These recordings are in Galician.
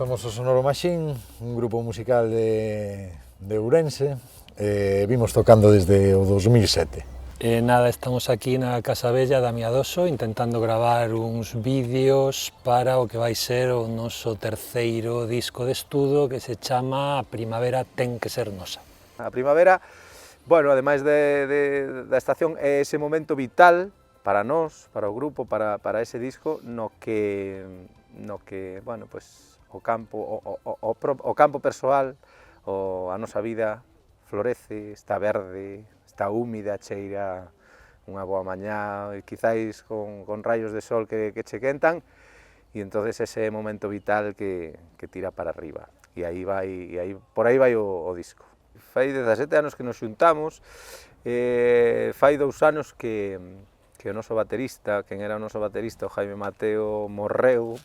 Somos o Sonoro Machine, un grupo musical de Ourense. Vimos tocando desde o 2007. Nada, estamos aquí na Casa Bella da Miadoso intentando gravar uns vídeos para o que vai ser o noso terceiro disco de estudo que se chama A Primavera ten que ser nosa. A primavera, bueno, ademais da estación, é ese momento vital para nós, para o grupo, para ese disco, no que bueno, pues, o campo persoal, a nosa vida florece, está verde, está húmida, cheira unha boa mañá, e quizáis con rayos de sol que che quentan, e entonces ese momento vital que tira para arriba. E por aí vai o disco. Fai 17 anos que nos xuntamos, fai 2 anos que o noso baterista, quen era o noso baterista, o Jaime Mateo, morreu,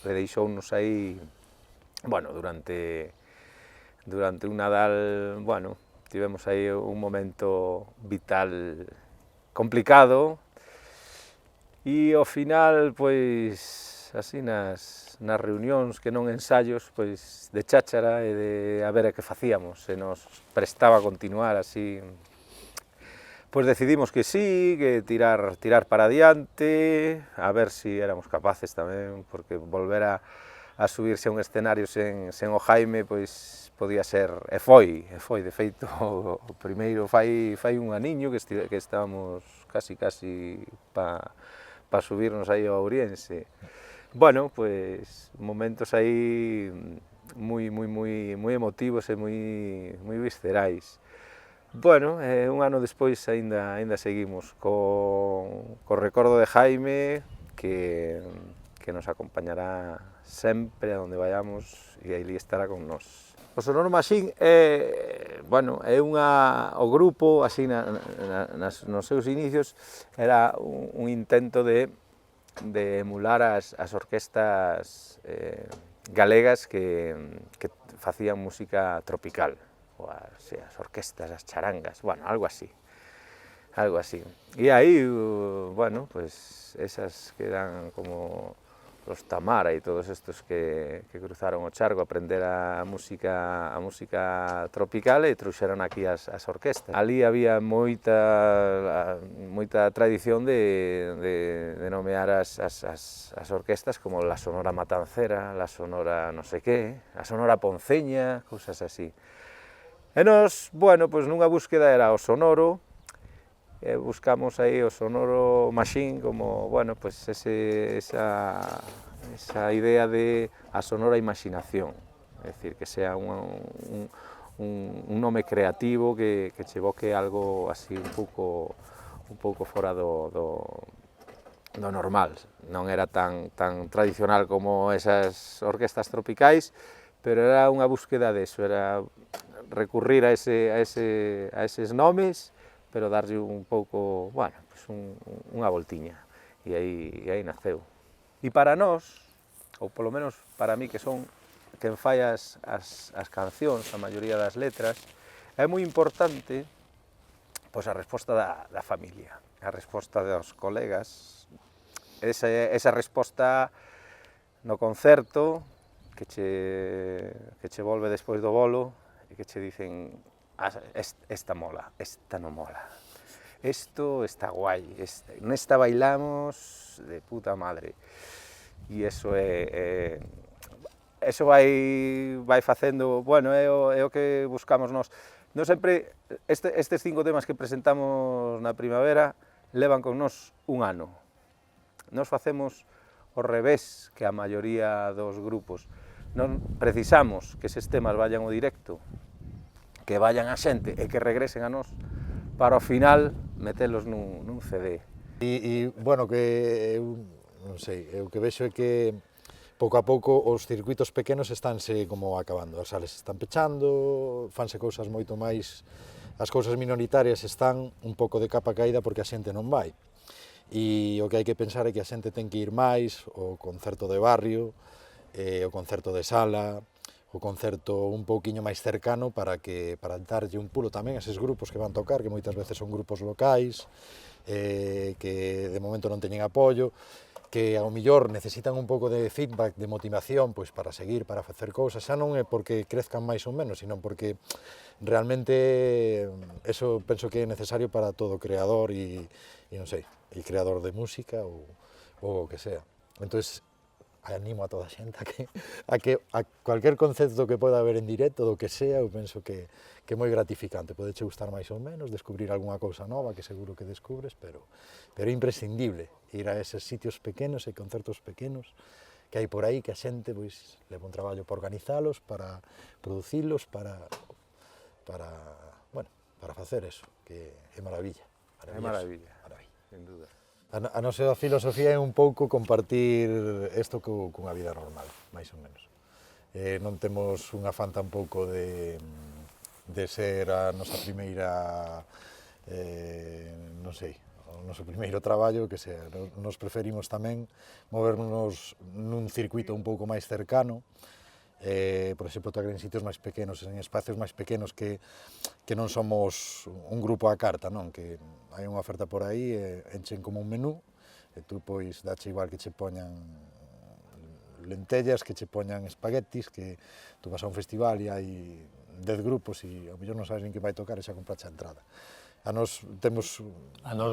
e deixounos aí, bueno, durante un Nadal, bueno, tivemos aí un momento vital complicado, e ao final, pois, así nas reunións que non ensaios, pois, de cháchara e de a ver que facíamos, se nos prestaba a continuar así, pois decidimos que sí, que tirar para adiante, a ver si éramos capaces tamén, porque volver a subirse a un escenario sen o Jaime, pois podía ser, e foi, de feito, o primeiro fai un aniño que estábamos casi pa subirnos aí ao Ouriense. Bueno, pois momentos aí moi emotivos e moi viscerais. Bueno, un ano despois aínda seguimos co recordo de Jaime, que nos acompañará sempre a onde vayamos e aí estará con nós. O Sonoro Machine é o grupo, así nos seus inicios, era un intento de emular as orquestas galegas que facían música tropical, ou as orquestas, as charangas, bueno, algo así. E aí, bueno, pues esas que eran como los Tamara e todos estos que cruzaron o charco a aprender a música tropical e trouxeron aquí as orquestas. Ali había moita tradición de nomear as orquestas como la Sonora Matancera, la Sonora no sé qué, la Sonora Ponceña, cousas así. E nos, bueno, pois nunha búsqueda era o sonoro, buscamos aí o Sonoro Machine como, bueno, pois esa idea de a sonora imaginación, é dicir, que sea un nome creativo que che evoque algo así un pouco fora do normal. Non era tan tradicional como esas orquestas tropicais, pero era unha búsqueda deso, era recurrir a eses nomes, pero darlle un pouco, bueno, pues unha voltiña, e aí naceu. E para nós, ou polo menos para mí que son quen fai as cancións, a maioría das letras, é moi importante pois a resposta da familia, a resposta dos colegas, esa resposta no concerto que che volve despois do bolo e que che dicen esta mola, esta non mola, esto está guai, nesta bailamos de puta madre, e eso vai facendo, bueno, é o que buscamos nós. Non sempre, estes 5 temas que presentamos na primavera levan con nós un ano. Nós facemos o revés que a maioría dos grupos. Non precisamos que eses temas vayan ao directo, que vayan a xente e que regresen a nós, para ao final metelos nun CD. E bueno, que eu non sei, o que vexo é que pouco a pouco os circuitos pequenos estánse como acabando, as sales están pechando, fanse cousas moito máis, as cousas minoritarias están un pouco de capa caída porque a xente non vai. E o que hai que pensar é que a xente ten que ir máis, o concerto de barrio, o concerto de sala, o concerto un pouquiño máis cercano para darlle un pulo tamén a eses grupos que van tocar, que moitas veces son grupos locais, que de momento non teñen apoio, que ao mellor necesitan un pouco de feedback, de motivación, pois para seguir, para facer cousas, xa non é porque crezcan máis ou menos, sino porque realmente eso penso que é necesario para todo creador e non sei, e creador de música ou o que sea. Entonces, animo a toda a xente a cualquier concepto que poda haber en directo, do que sea, eu penso que é moi gratificante. Podeche gustar máis ou menos, descubrir algunha cousa nova, que seguro que descubres, pero é imprescindible ir a eses sitios pequenos e concertos pequenos que hai por aí, que a xente pois, leva un traballo para organizalos, para producilos, para facer eso, que é maravilla. É maravilla, sin duda. A nosa filosofía é un pouco compartir isto cunha vida normal, máis ou menos. Non temos un afán tampouco de ser a nosa primeira, non sei, o noso primeiro traballo, que sea, nos preferimos tamén movernos nun circuito un pouco máis cercano, por exemplo, tocar en sitios máis pequenos, en espacios máis pequenos que non somos un grupo á carta, non? Que hai unha oferta por aí, enchen como un menú, e tú pois dache igual que che poñan lentellas, que che poñan espaguetis, que tú vas a un festival e hai 10 grupos e ao mellor non sabes nin que vai tocar e xa compraste a entrada. A nos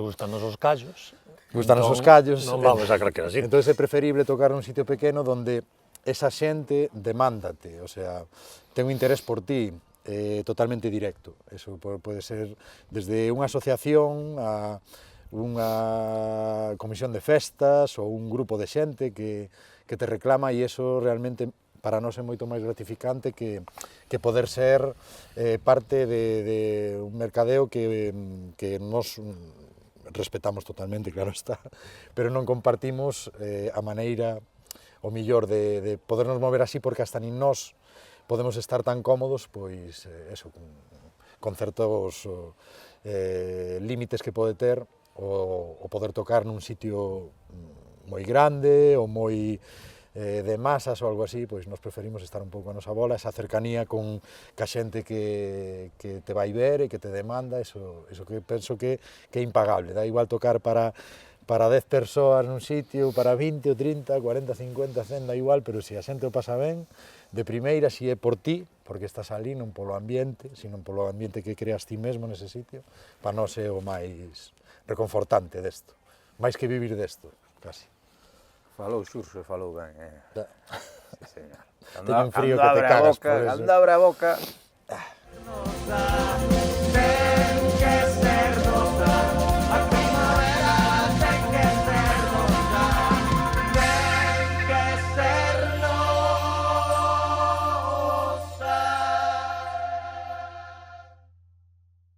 gustanos os callos. Gustanos os callos. Non vamos a calquera sitio. Entón é preferible tocar nun sitio pequeno donde esa xente demándate, o sea, ten un interés por ti totalmente directo. Eso pode ser desde unha asociación a unha comisión de festas ou un grupo de xente que te reclama, e eso realmente para nós é moito máis gratificante que poder ser parte de un mercadeo que nos respetamos totalmente, claro está, pero non compartimos a maneira o millor de podernos mover así, porque hasta nin nós podemos estar tan cómodos, pois, eso, con certos límites que pode ter o poder tocar nun sitio moi grande ou moi de masas ou algo así, pois nos preferimos estar un pouco a nosa bola, esa cercanía con a xente que te vai ver e que te demanda, eso que penso que é impagable. Da igual tocar para 10 persoas nun sitio, para 20 ou 30, 40, 50, 100, da igual, pero se a xente o pasa ben, de primeira, se é por ti, porque estás ali, non polo ambiente, sino polo ambiente que creas ti mesmo nese sitio, para nós é o máis reconfortante desto, máis que vivir desto, casi. Falou Xurxo, falou ben, Teño un frío que te cagas por eso. Cando abre a boca,